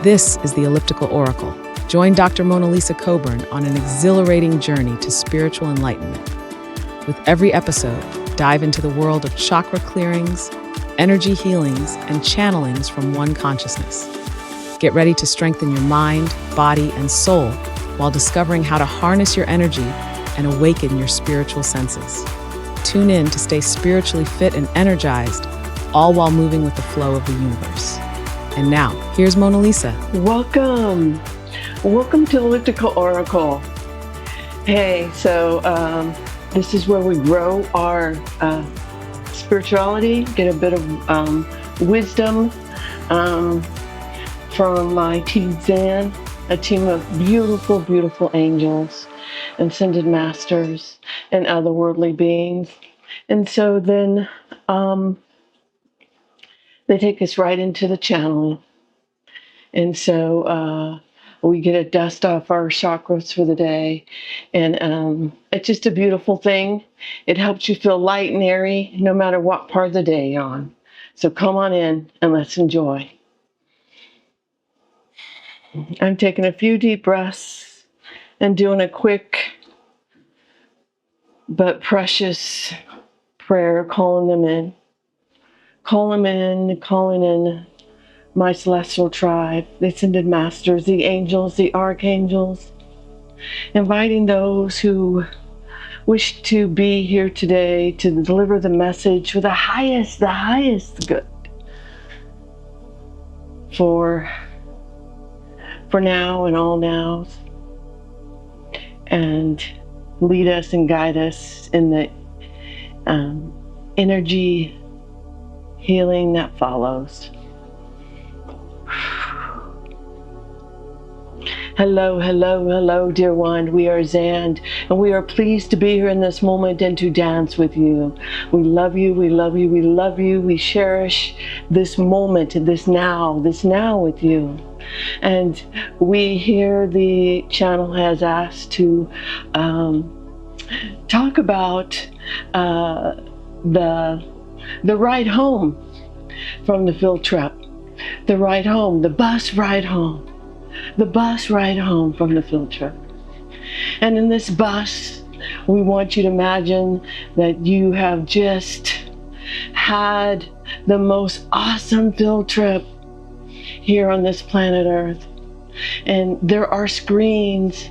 This is the Elliptical Oracle. Join Dr. MonaLisa Coburn on an exhilarating journey to spiritual enlightenment. With every episode, dive into the world of chakra clearings, energy healings, and channelings from one consciousness. Get ready to strengthen your mind, body, and soul while discovering how to harness your energy and awaken your spiritual senses. Tune in to stay spiritually fit and energized, all while moving with the flow of the universe. And now, here's MonaLisa. Welcome to Elliptical Oracle. Hey, so this is where we grow our spirituality, get a bit of wisdom from my team XAND, a team of beautiful, beautiful angels, ascended masters, and otherworldly beings. And so then they take us right into the channeling. And so we get to dust off our chakras for the day. And it's just a beautiful thing. It helps you feel light and airy no matter what part of the day you're on. So come on in and let's enjoy. I'm taking a few deep breaths and doing a quick but precious prayer, calling in my celestial tribe, the ascended masters, the angels, the archangels, inviting those who wish to be here today to deliver the message for the highest good for now and all nows, and lead us and guide us in the energy healing that follows. Hello, dear one. We are XAND, and we are pleased to be here in this moment and to dance with you. We love you, we love you, we love you. We cherish this moment and this now with you. And we here, the channel has asked to talk about the ride home from the field trip. The ride home, the bus ride home. The bus ride home from the field trip. And in this bus, we want you to imagine that you have just had the most awesome field trip here on this planet Earth. And there are screens,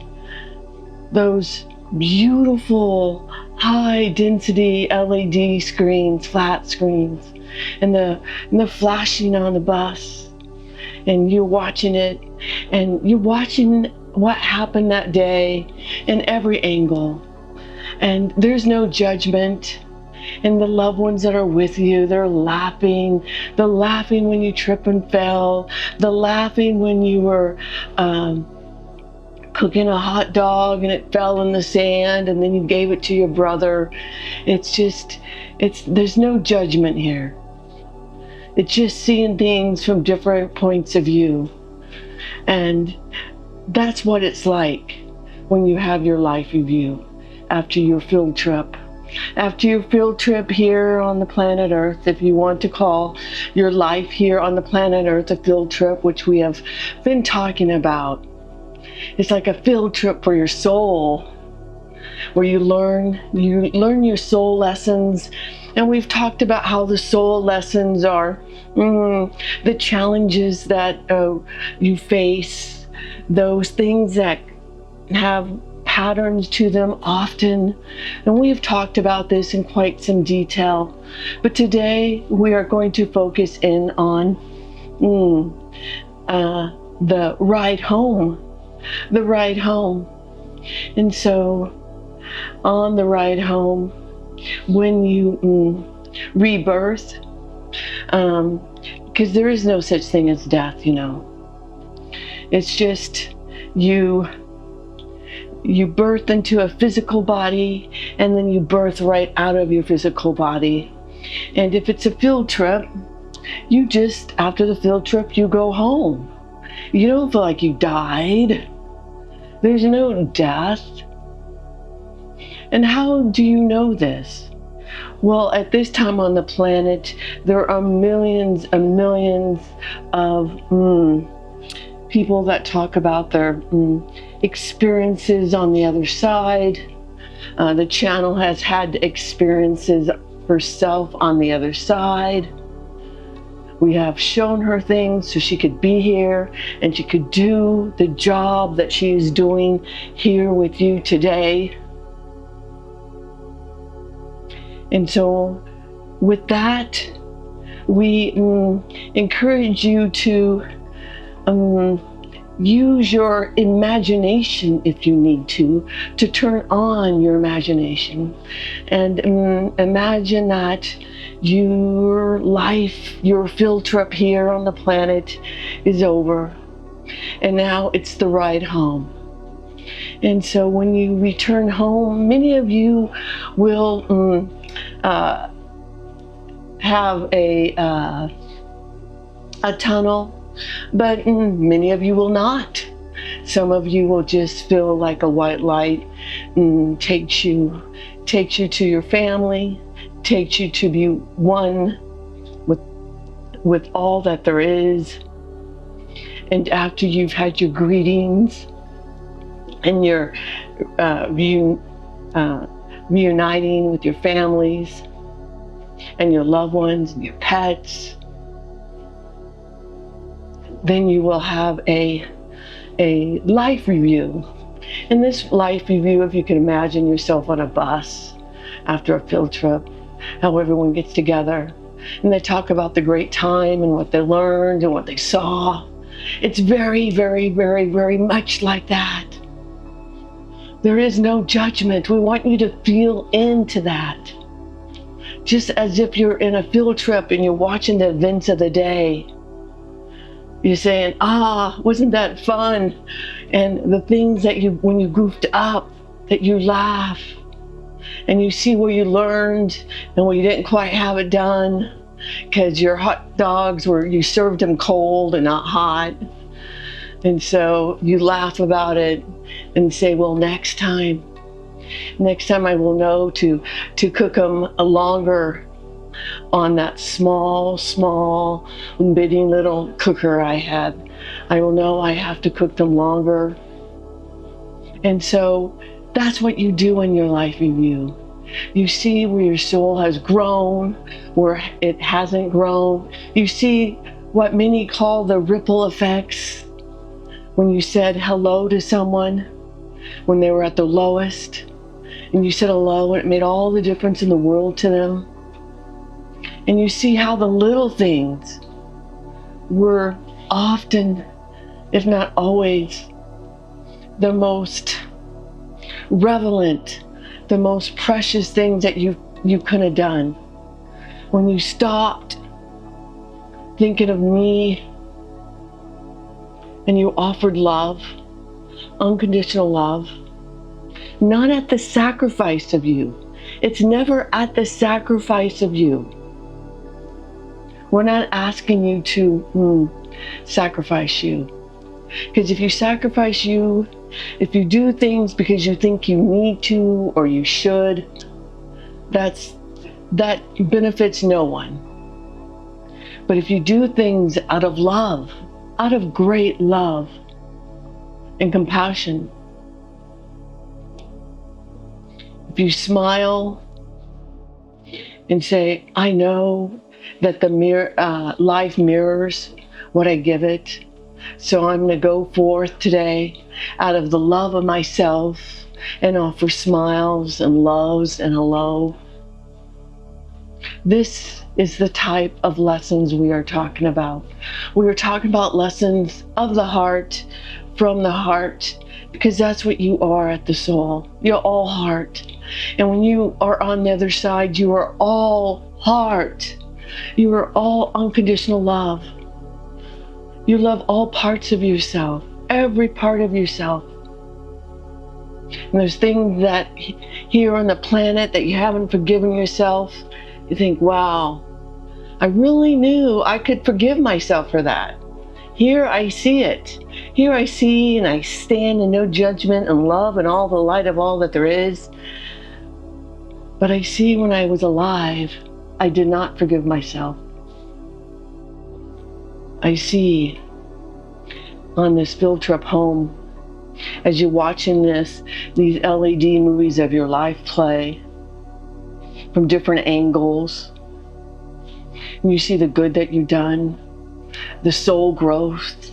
those beautiful high density LED screens, flat screens, and the flashing on the bus. And you're watching it, and you're watching what happened that day in every angle. And there's no judgment. And the loved ones that are with you, they're laughing. They're laughing when you trip and fell. They're laughing when you were cooking a hot dog and it fell in the sand and then you gave it to your brother. There's no judgment here. It's just seeing things from different points of view. And that's what it's like when you have your life review after your field trip. After your field trip here on the planet Earth, if you want to call your life here on the planet Earth a field trip, which we have been talking about. It's like a field trip for your soul, where you learn your soul lessons. And we've talked about how the soul lessons are the challenges that you face, those things that have patterns to them often. And we've talked about this in quite some detail. But today we are going to focus in on the ride home. The ride home. And so on the ride home, when you rebirth, because there is no such thing as death, you know. It's just you birth into a physical body, and then you birth right out of your physical body. And if it's a field trip, you just, after the field trip, you go home. You don't feel like you died. There's no death. And how do you know this? Well, at this time on the planet, there are millions and millions of people that talk about their experiences on the other side. The channel has had experiences herself on the other side. We have shown her things so she could be here and she could do the job that she is doing here with you today. And so with that, we encourage you to use your imagination if you need to turn on your imagination and imagine that your life, your field trip here on the planet is over, and now it's the ride home. And so when you return home, many of you will have a tunnel, but many of you will not. Some of you will just feel like a white light takes you to your family, takes you to be one with all that there is. And after you've had your greetings and your reuniting with your families and your loved ones and your pets, then you will have a life review. In this life review, if you can imagine yourself on a bus after a field trip, how everyone gets together and they talk about the great time and what they learned and what they saw. It's very, very, very, very much like that. There is no judgment. We want you to feel into that. Just as if you're in a field trip and you're watching the events of the day. You're saying, wasn't that fun? And the things that when you goofed up, that you laugh and you see where you learned and where you didn't quite have it done because your hot dogs you served them cold and not hot. And so you laugh about it and say, well, next time I will know to cook them longer on that small bitty little cooker I had. I will know I have to cook them longer. And so that's what you do in your life review. You see where your soul has grown, where it hasn't grown. You see what many call the ripple effects. When you said hello to someone, when they were at the lowest, and you said hello, and it made all the difference in the world to them. And you see how the little things were often, if not always, the most relevant, the most precious things that you could have done. When you stopped thinking of me and you offered love, unconditional love, not at the sacrifice of you. It's never at the sacrifice of you. We're not asking you to sacrifice you. Because if you sacrifice you, if you do things because you think you need to or you should, that benefits no one. But if you do things out of love, out of great love and compassion, if you smile and say, I know that the life mirrors what I give it, so I'm going to go forth today out of the love of myself and offer smiles and loves and hello. This is the type of lessons we are talking about. We are talking about lessons of the heart, from the heart, because that's what you are at the soul. You're all heart. And when you are on the other side, you are all heart. You are all unconditional love. You love all parts of yourself, every part of yourself. And there's things that here on the planet that you haven't forgiven yourself. You think, wow, I really knew I could forgive myself for that. Here I see it. Here I see and I stand in no judgment and love and all the light of all that there is. But I see when I was alive, I did not forgive myself. I see on this field trip home, as you're watching these LED movies of your life play from different angles, and you see the good that you've done, the soul growth,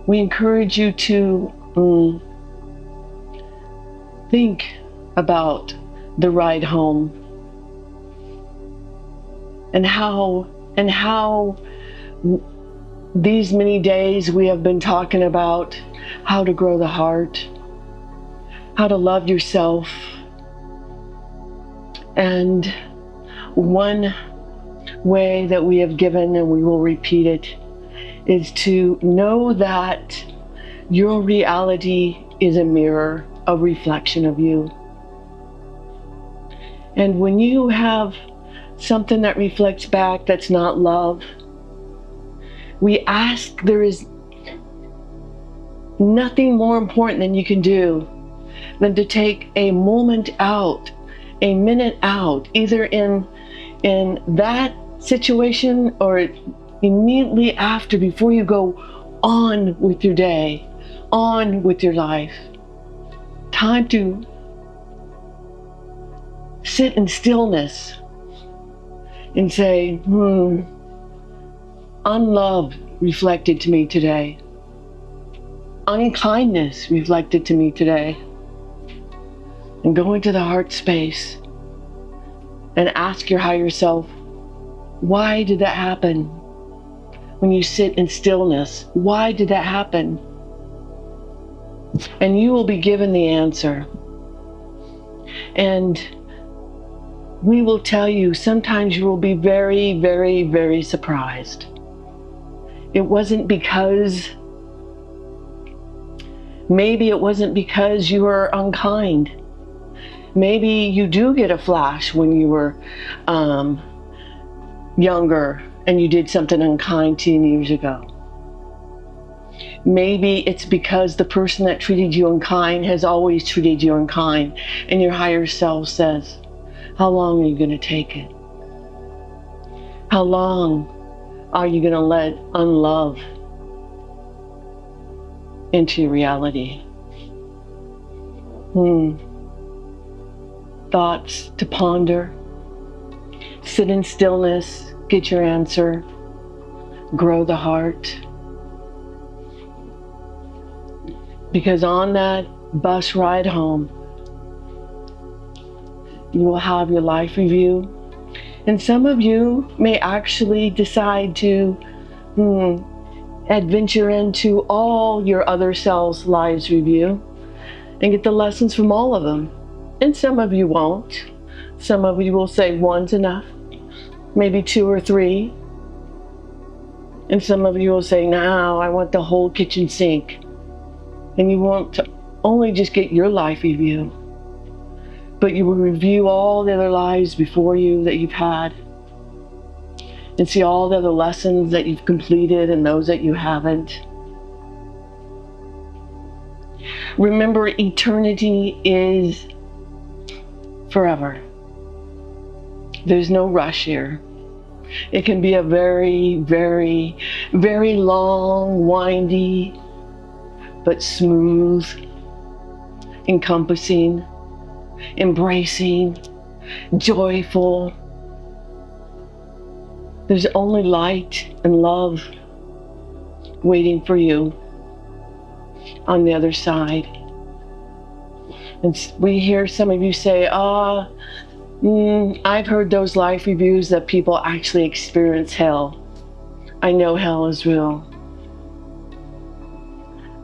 we encourage you to think about the ride home and how these many days we have been talking about how to grow the heart, how to love yourself. And one way that we have given, and we will repeat it, is to know that your reality is a mirror, a reflection of you. And when you have something that reflects back that's not love, we ask, there is nothing more important than you can do than to take a moment out, a minute out, either in that situation or immediately after, before you go on with your day, on with your life. Time to sit in stillness and say, unlove reflected to me today. Unkindness reflected to me today. And go into the heart space and ask your higher self, why did that happen? When you sit in stillness, why did that happen? And you will be given the answer. And we will tell you, sometimes you will be very, very, very surprised. Maybe it wasn't because you were unkind. Maybe you do get a flash when you were younger and you did something unkind 10 years ago. Maybe it's because the person that treated you unkind has always treated you unkind, and your higher self says, how long are you going to take it? How long are you going to let unlove into your reality? Thoughts to ponder. Sit in stillness, get your answer, grow the heart. Because on that bus ride home, you will have your life review. And some of you may actually decide to adventure into all your other selves' lives review and get the lessons from all of them. And some of you won't. Some of you will say one's enough, maybe 2 or 3. And some of you will say, no, I want the whole kitchen sink. And you want to only just get your life review, but you will review all the other lives before you that you've had and see all the other lessons that you've completed and those that you haven't. Remember, eternity is forever. There's no rush here. It can be a very, very, very long, windy, but smooth, encompassing, embracing, joyful. There's only light and love waiting for you on the other side. And we hear some of you say, I've heard those life reviews that people actually experience hell. I know hell is real.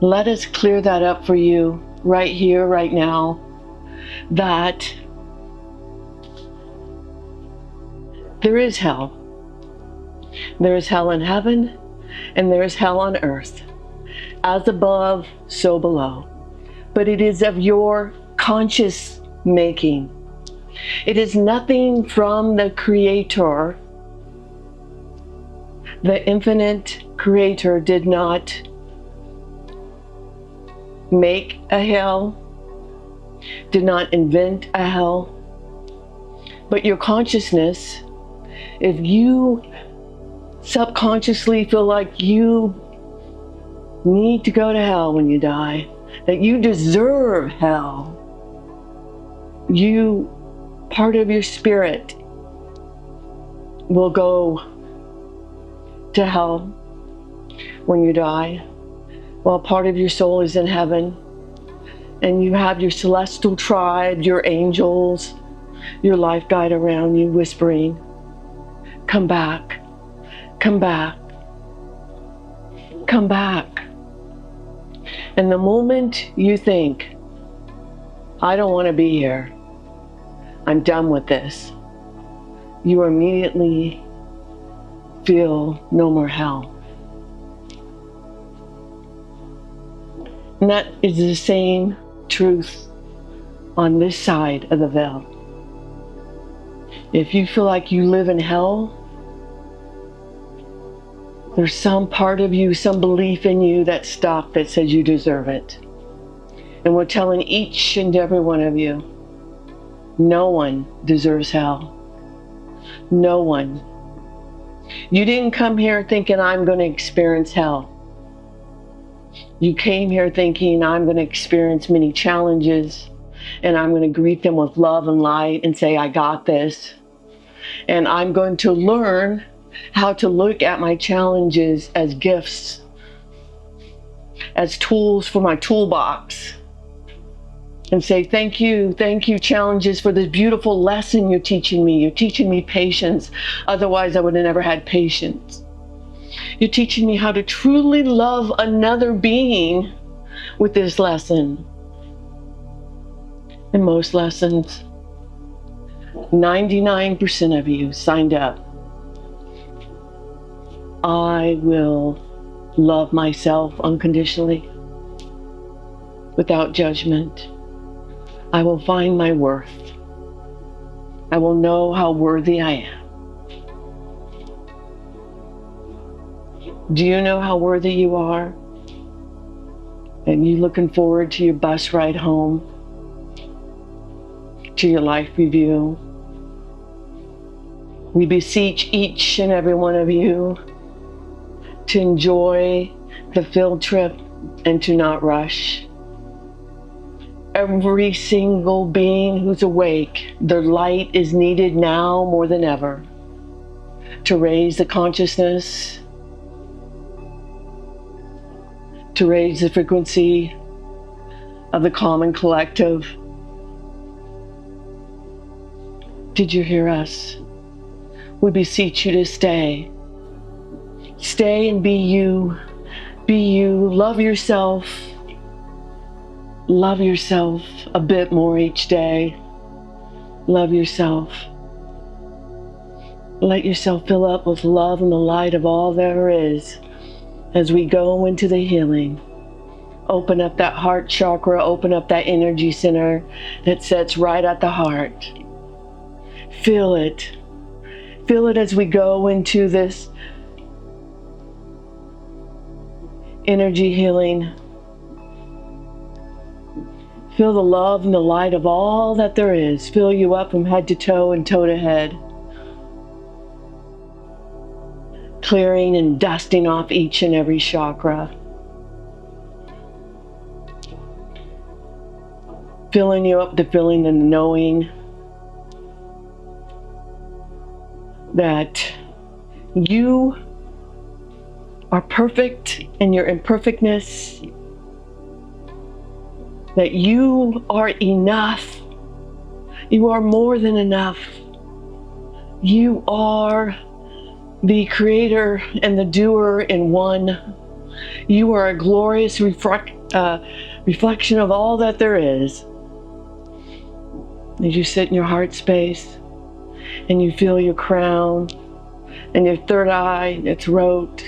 Let us clear that up for you right here, right now, that there is hell. There is hell in heaven, and there is hell on earth. As above, so below. But it is of your conscious making. It is nothing from the Creator. The infinite Creator did not make a hell, did not invent a hell, but your consciousness, if you subconsciously feel like you need to go to hell when you die, that you deserve hell. You, part of your spirit, will go to hell when you die, while part of your soul is in heaven. And you have your celestial tribe, your angels, your life guide around you whispering, come back, come back, come back. And the moment you think, I don't want to be here, I'm done with this, you immediately feel no more hell. And that is the same truth on this side of the veil. If you feel like you live in hell, there's some part of you, some belief in you that's stuck that says you deserve it. And we're telling each and every one of you, no one deserves hell. No one. You didn't come here thinking I'm going to experience hell. You came here thinking I'm going to experience many challenges, and I'm going to greet them with love and light and say, I got this. And I'm going to learn how to look at my challenges as gifts, as tools for my toolbox, and say, thank you, challenges, for this beautiful lesson you're teaching me. You're teaching me patience. Otherwise, I would have never had patience. You're teaching me how to truly love another being with this lesson. And most lessons, 99% of you signed up. I will love myself unconditionally, without judgment. I will find my worth. I will know how worthy I am. Do you know how worthy you are? And you looking forward to your bus ride home, to your life review? We beseech each and every one of you to enjoy the field trip and to not rush. Every single being who's awake, their light is needed now more than ever to raise the consciousness, to raise the frequency of the common collective. Did you hear us? We beseech you to stay. Stay and be you. Be you. Love yourself. Love yourself a bit more each day. Love yourself. Let yourself fill up with love and the light of all there is as we go into the healing. Open up that heart chakra, open up that energy center that sits right at the heart. Feel it. Feel it as we go into this energy healing. Feel the love and the light of all that there is. Fill you up from head to toe and toe to head. Clearing and dusting off each and every chakra. Filling you up, the feeling and the knowing that you are perfect in your imperfectness, that you are enough. You are more than enough. You are the creator and the doer in one. You are a glorious reflection of all that there is. As you sit in your heart space and you feel your crown and your third eye, your throat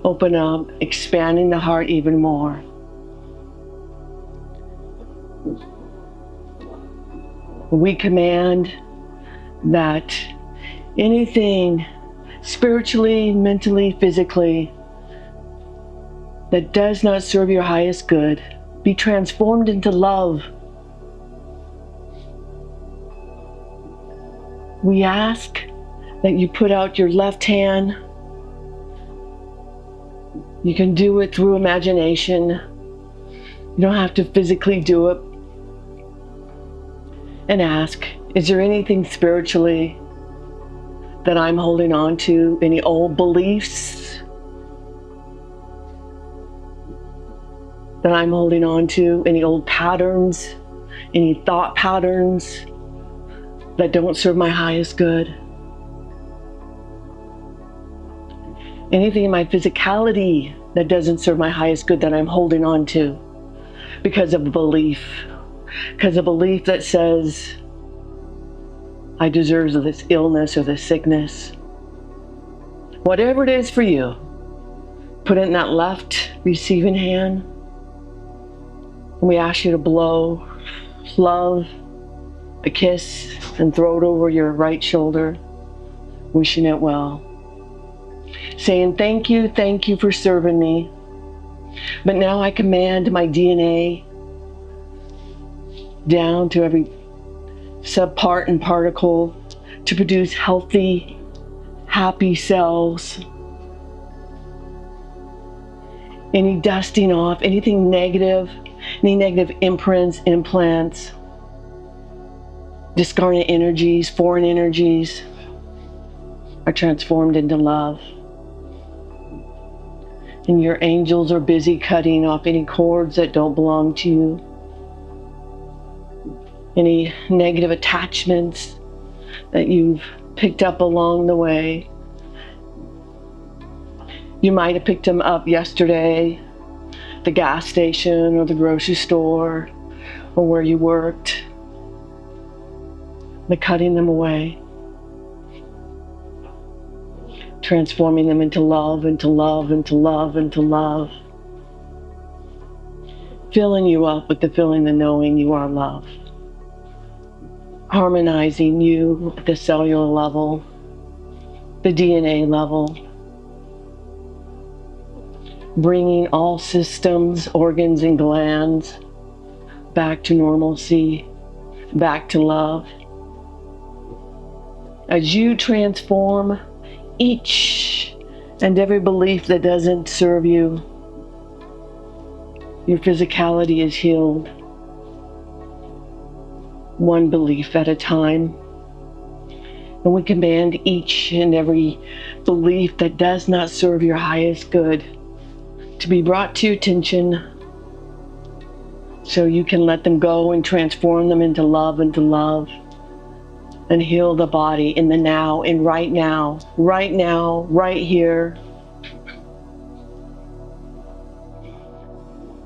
open up, expanding the heart even more. We command that anything spiritually, mentally, physically that does not serve your highest good be transformed into love. We ask that you put out your left hand You can do it through imagination. You don't have to physically do it. And ask, is there anything spiritually that I'm holding on to? Any old beliefs that I'm holding on to? Any old patterns? Any thought patterns that don't serve my highest good? Anything in my physicality that doesn't serve my highest good that I'm holding on to because of a belief? Because a belief that says I deserve this illness or this sickness. Whatever it is for you, put it in that left receiving hand. And we ask you to blow love, a kiss, and throw it over your right shoulder, wishing it well. Saying thank you for serving me. But now I command my DNA down to every subpart and particle to produce healthy, happy cells. Any dusting off, anything negative, any negative imprints, implants, discarnate energies, foreign energies are transformed into love. And your angels are busy cutting off any cords that don't belong to you. Any negative attachments that you've picked up along the way. You might have picked them up yesterday, the gas station or the grocery store or where you worked. They're cutting them away. Transforming them into love, into love, into love, into love. Filling you up with the feeling, the knowing you are love. Harmonizing you at the cellular level, the DNA level. Bringing all systems, organs, and glands back to normalcy, back to love. As you transform each and every belief that doesn't serve you, your physicality is healed. One belief at a time. And we command each and every belief that does not serve your highest good to be brought to your attention so you can let them go and transform them into love, and heal the body in the now, in right now, right here.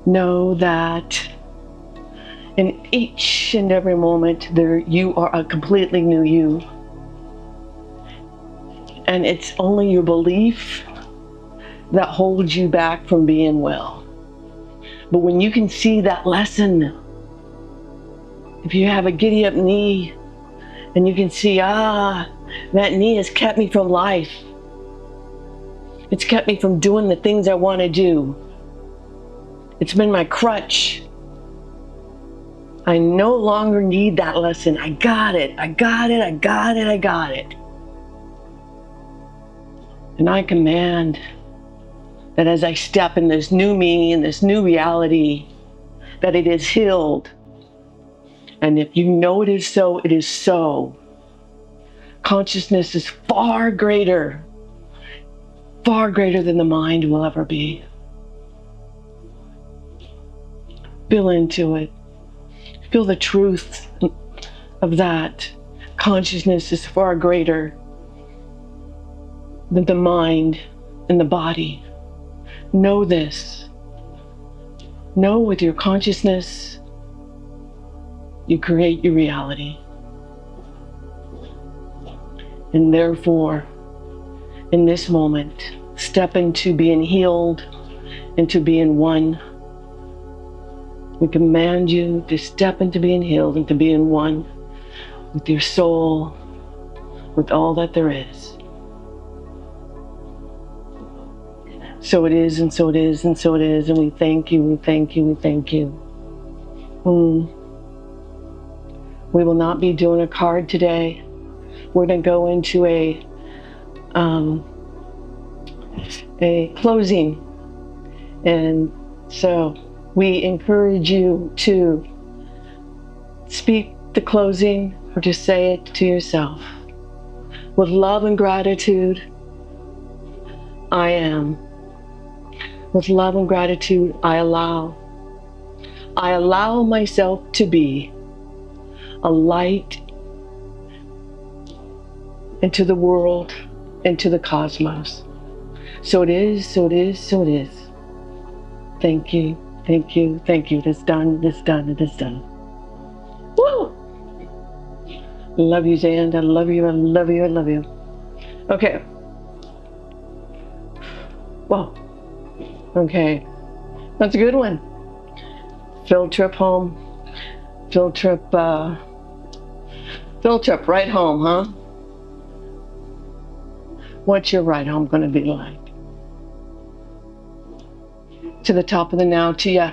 Know that in each and every moment there you are a completely new you. And it's only your belief that holds you back from being well. But when you can see that lesson, if you have a giddy up knee and you can see, that knee has kept me from life. It's kept me from doing the things I want to do. It's been my crutch. I no longer need that lesson. I got it. And I command that as I step in this new me, in this new reality, that it is healed. And if you know it is so, it is so. Consciousness is far greater than the mind will ever be. Feel into it. Feel the truth of that. Consciousness is far greater than the mind and the body. Know this. Know with your consciousness, you create your reality. And therefore, in this moment, step into being healed, into being one. We command you to step into being healed, into being one with your soul, with all that there is. So it is, and so it is, and so it is, and we thank you, we thank you, we thank you. We will not be doing a card today. We're going to go into a closing And so we encourage you to speak the closing or to say it to yourself. With love and gratitude, I am. With love and gratitude, I allow. I allow myself to be a light into the world, into the cosmos. So it is, so it is, so it is. Thank you, thank you, thank you. It is done, it is done, it is done. Woo! Love you, XAND. I love you, I love you, I love you. Okay. Whoa. Okay. That's a good one. Field trip home. Field trip right home, huh? What's your ride home gonna be like? To the top of the now to ya.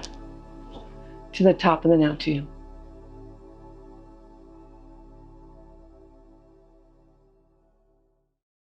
To the top of the now to you.